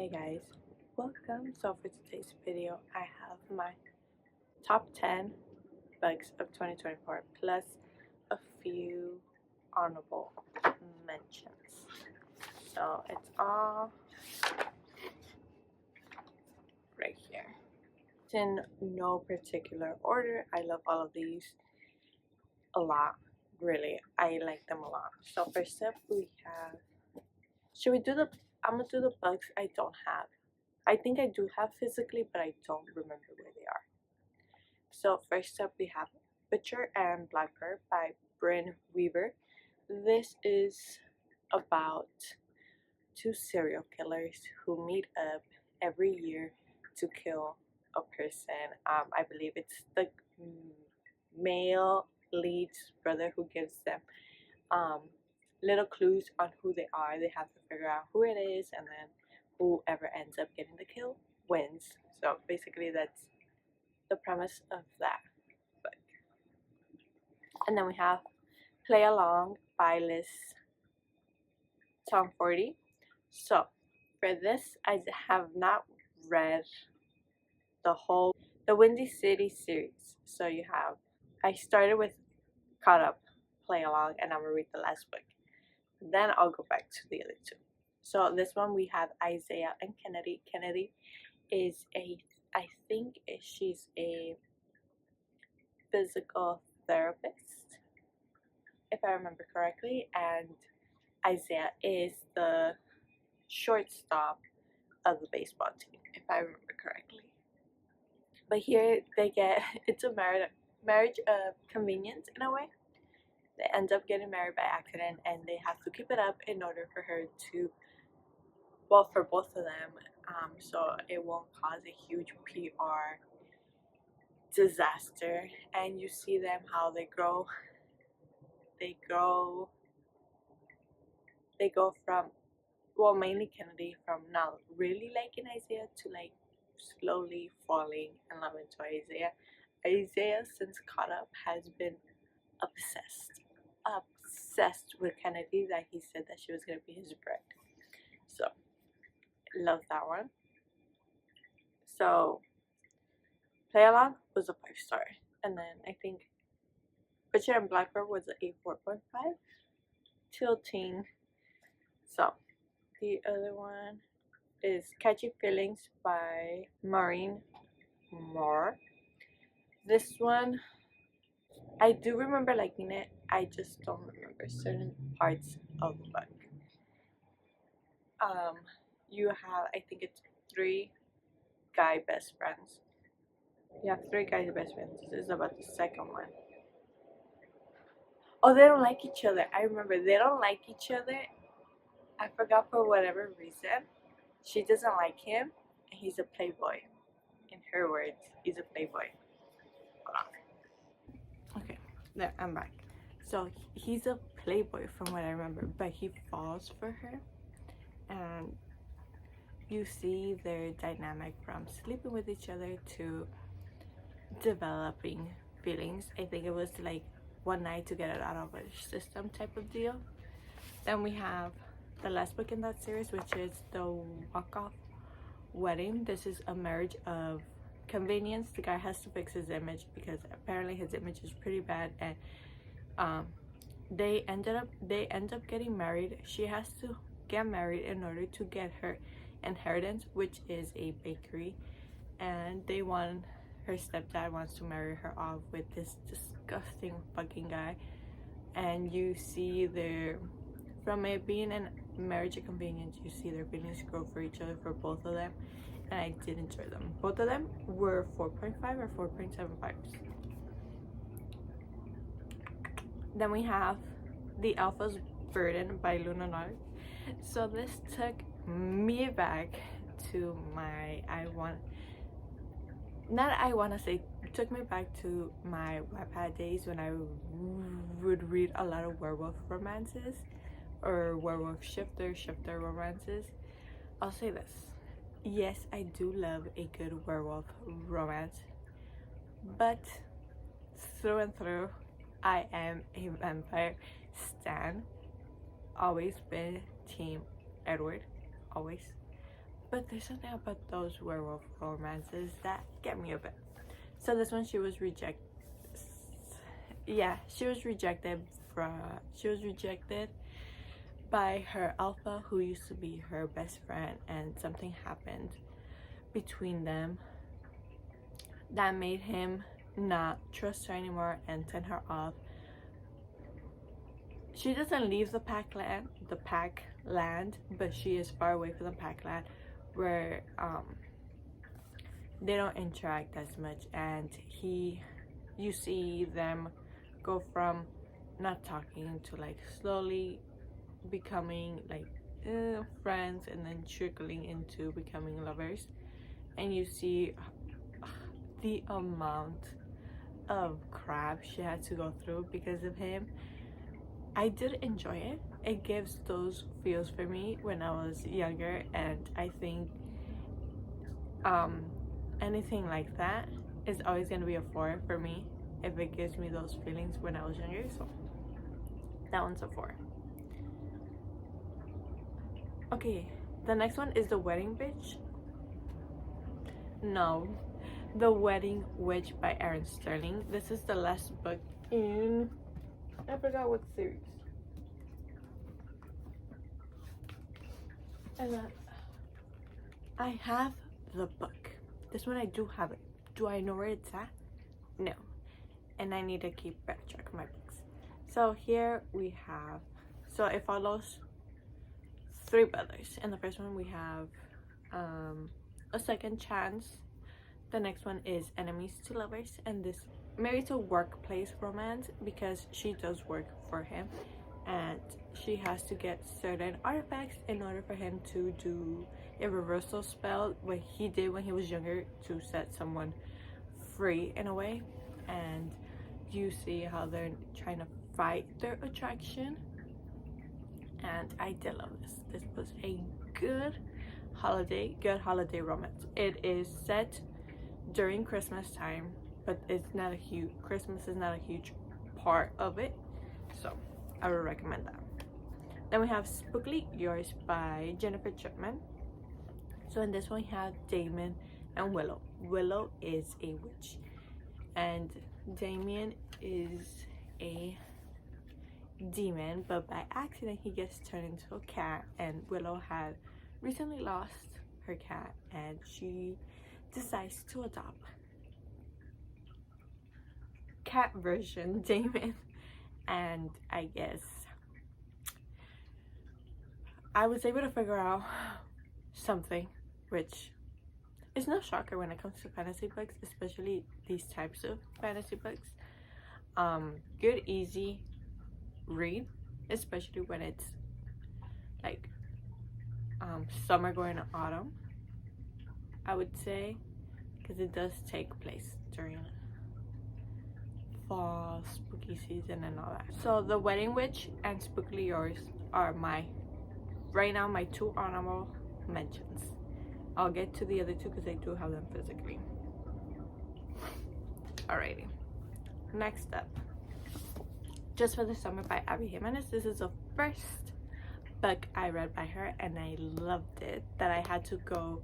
Hey guys, welcome. So for today's video, I have my top 10 bugs of 2024 plus a few honorable mentions. So it's all right here. It's in no particular order. I love all of these a lot. Really, I like them a lot. So first up we have, should we do the, I'm gonna do the bugs I don't have. I think I do have physically, but I don't remember where they are. So first up we have Butcher and Blackbird by Bryn Weaver. This is about two serial killers who meet up every year to kill a person. I believe it's the male lead's brother who gives them little clues on who they are. They have to figure out who it is, and then whoever ends up getting the kill wins. So basically that's the premise of that book. And then we have Play Along by Liz Tom 40. So for this, I have not read the Windy City series. So you have, I started with Caught Up, Play Along, and I'm gonna read the last book. Then I'll go back to the other two. So this one we have Isaiah and Kennedy. Kennedy is I think she's a physical therapist, if I remember correctly, and Isaiah is the shortstop of the baseball team, if I remember correctly. But here they get, it's a marriage of convenience in a way. They end up getting married by accident, and they have to keep it up in order for her to, well, for both of them, so it won't cause a huge PR disaster. And you see them how they go from, well, mainly Kennedy, from not really liking Isaiah to like slowly falling in love into Isaiah. Isaiah, since Caught Up, has been obsessed with Kennedy, that he said that she was gonna be his bride. So love that one. So Play Along was a 5-star, and then I think Butcher and Blackbird was a 4.5. Tilting. So the other one is Catchy Feelings by Maureen Moore. This one, I do remember liking it. I just don't remember certain parts of the book. You have, I think it's 3 guy best friends. You have 3 guys best friends. This is about the second one. Oh, they don't like each other. I remember they don't like each other. I forgot for whatever reason. She doesn't like him, and he's a playboy. In her words, he's a playboy. Hold on. Okay, there, I'm back. So he's a playboy from what I remember, but he falls for her, and you see their dynamic from sleeping with each other to developing feelings. I think it was like one night to get it out of her system type of deal. Then we have the last book in that series, which is The Walk-Off Wedding. This is a marriage of convenience. The guy has to fix his image because apparently his image is pretty bad, and they end up getting married. She has to get married in order to get her inheritance, which is a bakery, and her stepdad wants to marry her off with this disgusting fucking guy. And you see from it being a marriage of convenience, you see their feelings grow for each other, for both of them, and I did enjoy them. Both of them were 4.5 or 4.75. Then we have The Alpha's Burden by Luna Nard. So this took me back to my took me back to my Wattpad days when I would read a lot of werewolf romances or werewolf shifter romances. I'll say this: yes, I do love a good werewolf romance, but through and through, I am a vampire stan. Always been Team Edward, always. but there's something about those werewolf romances that get me a bit. So this one, she was rejected. Yeah, she was rejected by her alpha, who used to be her best friend, and something happened between them that made him not trust her anymore and send her off. She doesn't leave the pack land, but she is far away from the pack land, where they don't interact as much, and you see them go from not talking to like slowly becoming like friends, and then trickling into becoming lovers. And you see the amount of crap she had to go through because of him. I did enjoy it. It gives those feels for me when I was younger, and I think anything like that is always going to be a 4 for me if it gives me those feelings when I was younger. So that one's a 4. Okay, the next one is The Wedding Bitch. No, The Wedding Witch by Erin Sterling. This is the last book in, I forgot what series. And I have the book. This one I do have it. Do I know where it's at? No. And I need to keep better track of my books. So here we have, so it follows 3 brothers. In the first one we have A Second Chance. The next one is Enemies to Lovers, and this maybe it's a workplace romance because she does work for him and she has to get certain artifacts in order for him to do a reversal spell, what he did when he was younger, to set someone free in a way. And you see how they're trying to fight their attraction, and I did love this. This was a good holiday romance. It is set during Christmas time, but it's not a huge, Christmas is not a huge part of it, so I would recommend that. Then we have Spookily Yours by Jennifer Chapman. So in this one we have Damien and Willow. Willow is a witch and Damien is a demon, but by accident he gets turned into a cat, and Willow had recently lost her cat and she decides to adopt cat version Damien. And I guess I was able to figure out something, which is no shocker when it comes to fantasy books, especially these types of fantasy books. Good, easy read, especially when it's like summer going to autumn, I would say, because it does take place during fall, spooky season and all that. So The Wedding Witch and Spookily Yours are right now my 2 honorable mentions. I'll get to the other 2 because I do have them physically. Alrighty, next up, Just for the Summer by Abby Jimenez. This is the first book I read by her and I loved it, that I had to go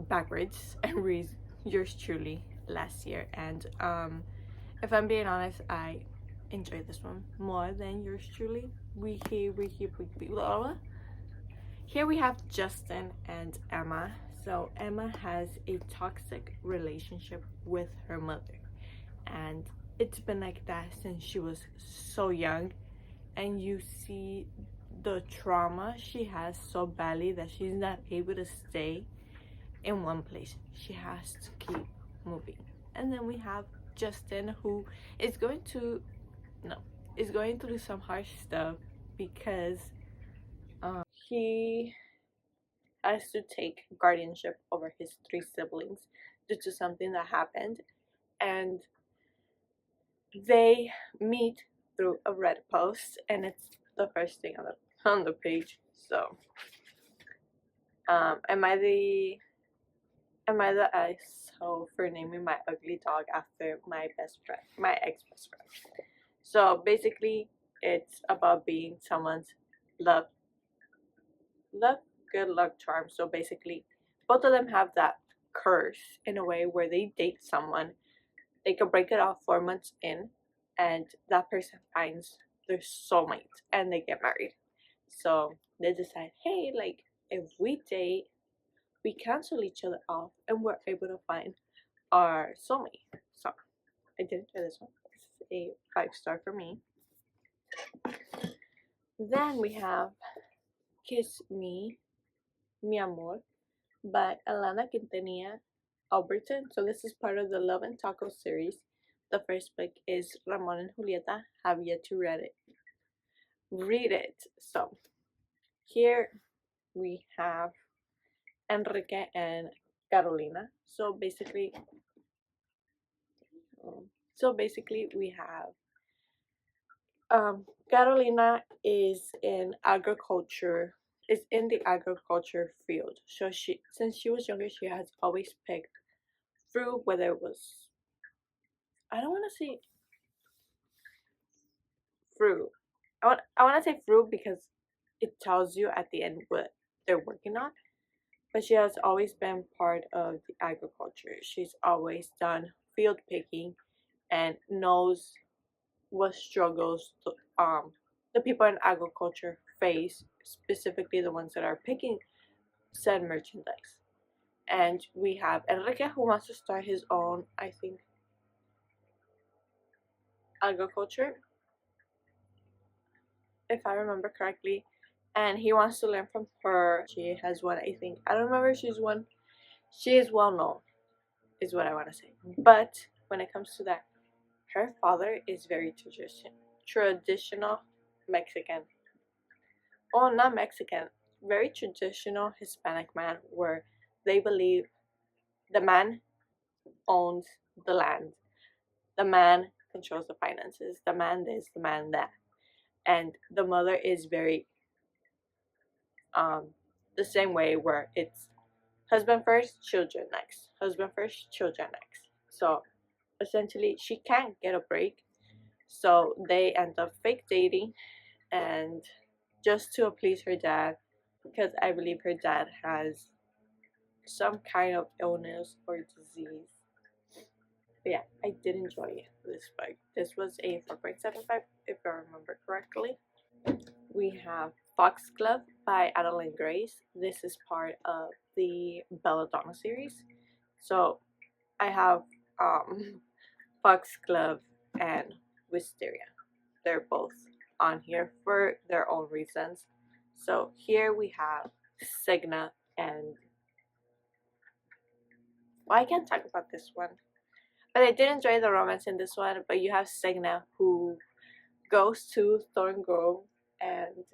backwards and read Yours Truly last year. And if I'm being honest, I enjoyed this one more than Yours Truly. Here we have Justin and Emma. So Emma has a toxic relationship with her mother, and it's been like that since she was so young. And you see the trauma she has so badly that she's not able to stay in one place. She has to keep moving. And then we have Justin, who is going through some harsh stuff because he has to take guardianship over his 3 siblings due to something that happened, and they meet through a Reddit post, and it's the first thing on the page. So am I the asshole for naming my ugly dog after my ex-best friend? So basically it's about being someone's love good luck charm. So basically, both of them have that curse in a way where they date someone, they could break it off 4 months in, and that person finds their soulmate and they get married. So they decide, hey, like if we date, we cancel each other off and we're able to find our soulmate. So I did enjoy this one. It's a 5-star for me. Then we have Kiss Me, Mi Amor by Alana Quintanilla Alberton. So this is part of the Love and Taco series. The first book is Ramon and Julieta. Have yet to read it. So here we have Enrique and Carolina. So basically we have Carolina is in agriculture, is in the agriculture field. So since she was younger, she has always picked fruit, whether it was, I don't want to say fruit. I want to say fruit because it tells you at the end what they're working on. But she has always been part of the agriculture. She's always done field picking and knows what struggles the people in agriculture face, specifically the ones that are picking said merchandise. And we have Enrique, who wants to start his own, I think, agriculture, if I remember correctly. And he wants to learn from her. She has one, I think. I don't remember if she's one. She is well known, is what I want to say. But when it comes to that, her father is very traditional Mexican. Oh, not Mexican. Very traditional Hispanic man, where they believe the man owns the land, the man controls the finances, the man this, the man that, and the mother is very the same way, where it's husband first, children next, husband first, children next. So essentially, she can't get a break, so they end up fake dating, and just to please her dad, because I believe her dad has some kind of illness or disease. But yeah, I did enjoy this book. This was a 4.75 if I remember correctly. We have Foxglove by Adeline Grace. This is part of the Belladonna series. So I have Foxglove and Wisteria. They're both on here for their own reasons. So here we have Signa and, well, I can't talk about this one, but I did enjoy the romance in this one. But you have Signa, who goes to Thorngrove and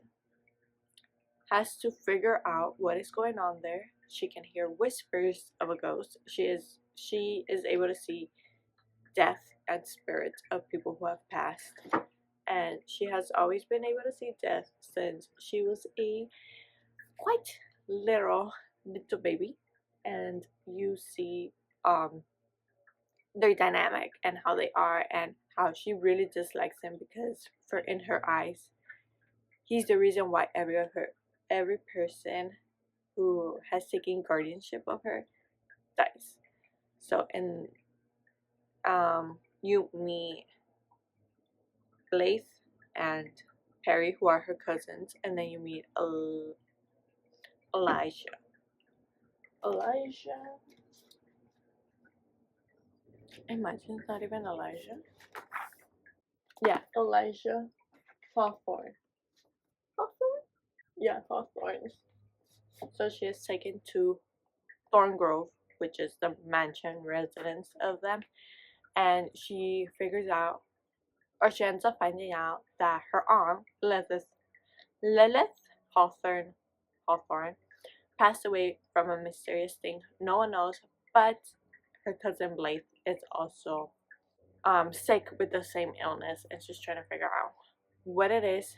has to figure out what is going on there. She can hear whispers of a ghost. She is able to see death and spirits of people who have passed. And she has always been able to see death since she was a quite little baby. And you see their dynamic and how they are, and how she really dislikes him because for in her eyes he's the reason why every person who has taken guardianship of her dies. So in you meet Blythe and Perry, who are her cousins, and then you meet Elijah. Imagine it's not even Elijah. Yeah, Elijah Hawthorne. Hawthorne? Yeah, Hawthorne. So she is taken to Thorngrove, which is the mansion residence of them, and she figures out, or she ends up finding out, that her aunt Lilith Hawthorne passed away from a mysterious thing no one knows, but her cousin Blythe is also sick with the same illness, and she's trying to figure out what it is,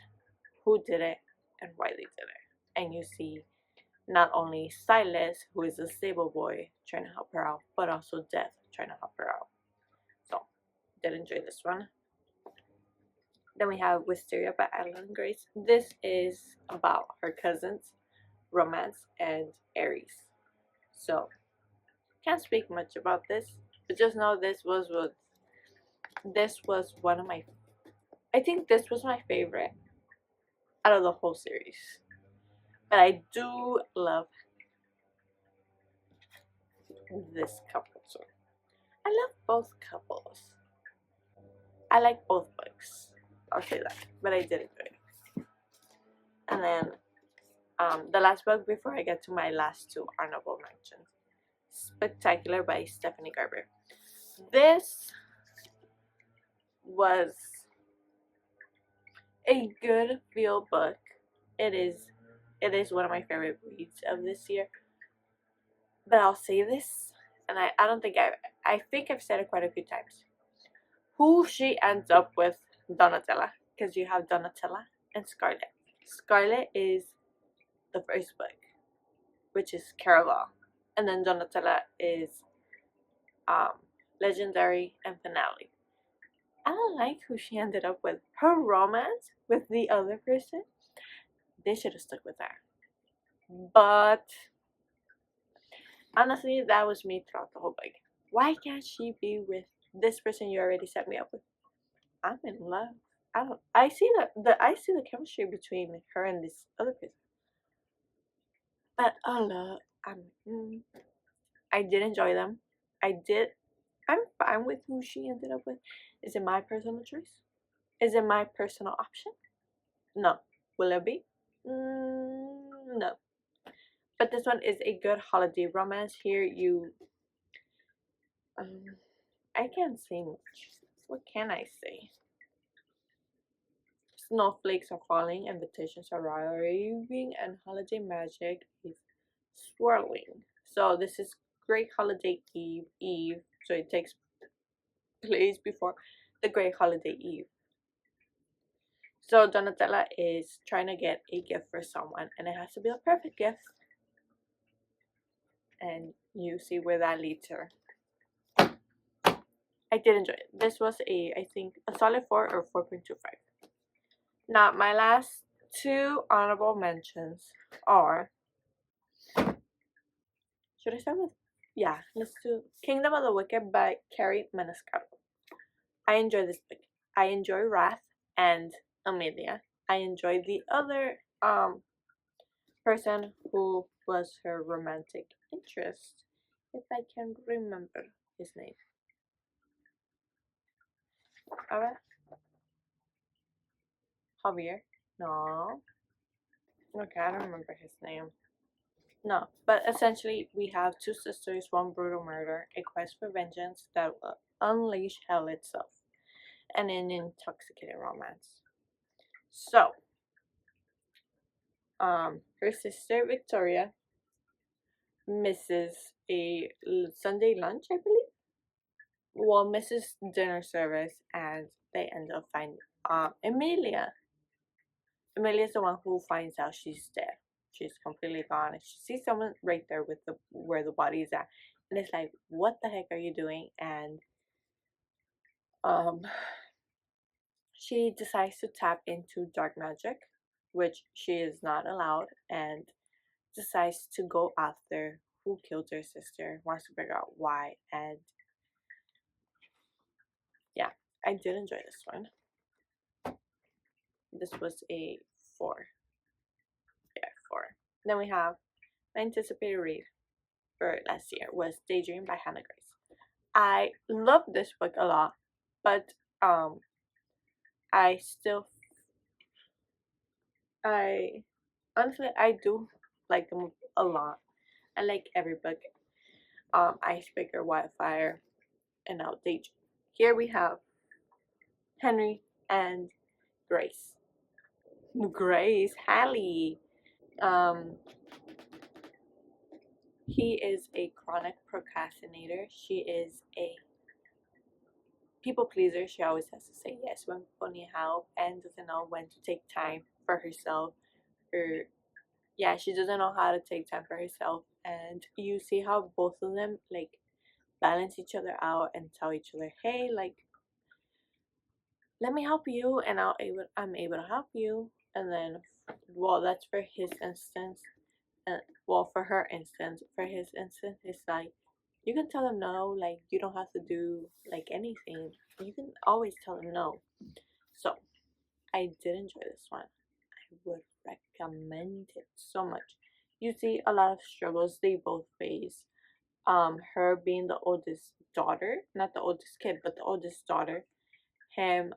who did it, and why they did it. And you see not only Silas, who is a stable boy, trying to help her out, but also Death trying to help her out. So, did enjoy this one. Then we have Wisteria by Adeline Grace. This is about her cousins, romance, and Aries. So can't speak much about this, but just know this was one of my, I think this was my favorite out of the whole series. But I do love this couple. So I love both couples. I like both books. I'll say that. But I did enjoy it. And then the last book before I get to my last two honorable mentions. Spectacular by Stephanie Garber. This was a good feel book. It is one of my favorite reads of this year. But I'll say this, and I don't think I think I've said it quite a few times. Who she ends up with Donatella, because you have Donatella and Scarlet. Scarlet is the first book, which is Caraval, and then Donatella is Legendary and Finale. I don't like who she ended up with. Her romance with the other person, they should have stuck with her. But honestly, that was me throughout the whole book. Why can't she be with this person you already set me up with? I'm in love. I see the chemistry between her and this other person. But I did enjoy them. I'm fine with who she ended up with. Is it my personal choice? Is it my personal option? No. Will it be? No. But this one is a good holiday romance. Here I can't say much. What can I say? Snowflakes are falling, invitations are arriving, and holiday magic is swirling. So this is Great Holiday Eve. So it takes place before the Great Holiday Eve. So Donatella is trying to get a gift for someone, and it has to be a perfect gift. And you see where that leads her. I did enjoy it. This was I think a solid 4 or 4.25. Now my last two honorable mentions are, should I start with, yeah, let's do Kingdom of the Wicked by Carrie Maniscalco. I enjoy this book. I enjoy Wrath and Amelia. I enjoy the other person who was her romantic interest, if I can remember his name. Alright. Javier? No. Okay, I don't remember his name. No, but essentially we have two sisters, one brutal murder, a quest for vengeance that will unleash hell itself, and an intoxicating romance. So, her sister Victoria misses a Sunday lunch, I believe. Well, misses dinner service, and they end up finding Emilia. Emilia is the one who finds out she's dead. She's completely gone, and she sees someone right there with the where the body is at, and it's like, what the heck are you doing? And she decides to tap into dark magic, which she is not allowed, and decides to go after who killed her sister, wants to figure out why, and yeah, I did enjoy this one. This was a 4. Yeah, 4. Then we have my anticipated read for last year was Daydream by Hannah Grace. I love this book a lot, but I still I honestly I do like them a lot. I like every book. Icebreaker, Wildfire, and now Daydream. Here we have Henry and Grace. Grace, Hallie. Um, he is a chronic procrastinator. She is a people pleaser. She always has to say yes when people need help and doesn't know when to take time for herself. Or yeah, she doesn't know how to take time for herself. And you see how both of them like balance each other out and tell each other, hey, like, let me help you, and I'm able to help you. And then, well, that's for his instance. well, for her instance, for his instance, it's like you can tell him no, like you don't have to do like anything. You can always tell him no. So I did enjoy this one. I would recommend it so much. You see a lot of struggles they both face. Her being the oldest daughter, not the oldest kid, but the oldest daughter. Him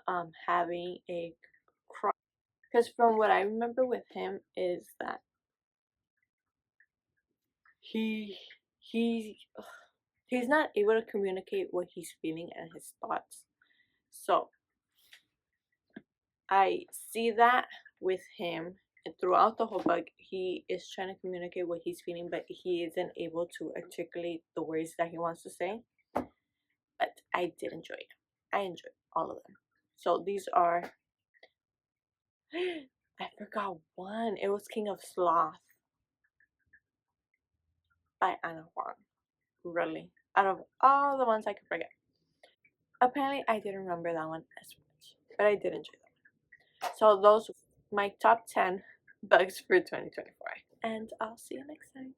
having a crush, because from what I remember with him is that he he he's not able to communicate what he's feeling and his thoughts. So I see that with him, and throughout the whole book he is trying to communicate what he's feeling, but he isn't able to articulate the words that he wants to say. But I did enjoy it. I enjoyed all of them. So these are I forgot one. It was King of Sloth by Anna Huang. Really, out of all the ones I could forget. Apparently I didn't remember that one as much, but I did enjoy them. So those my top 10 bugs for 2024, and I'll see you next time.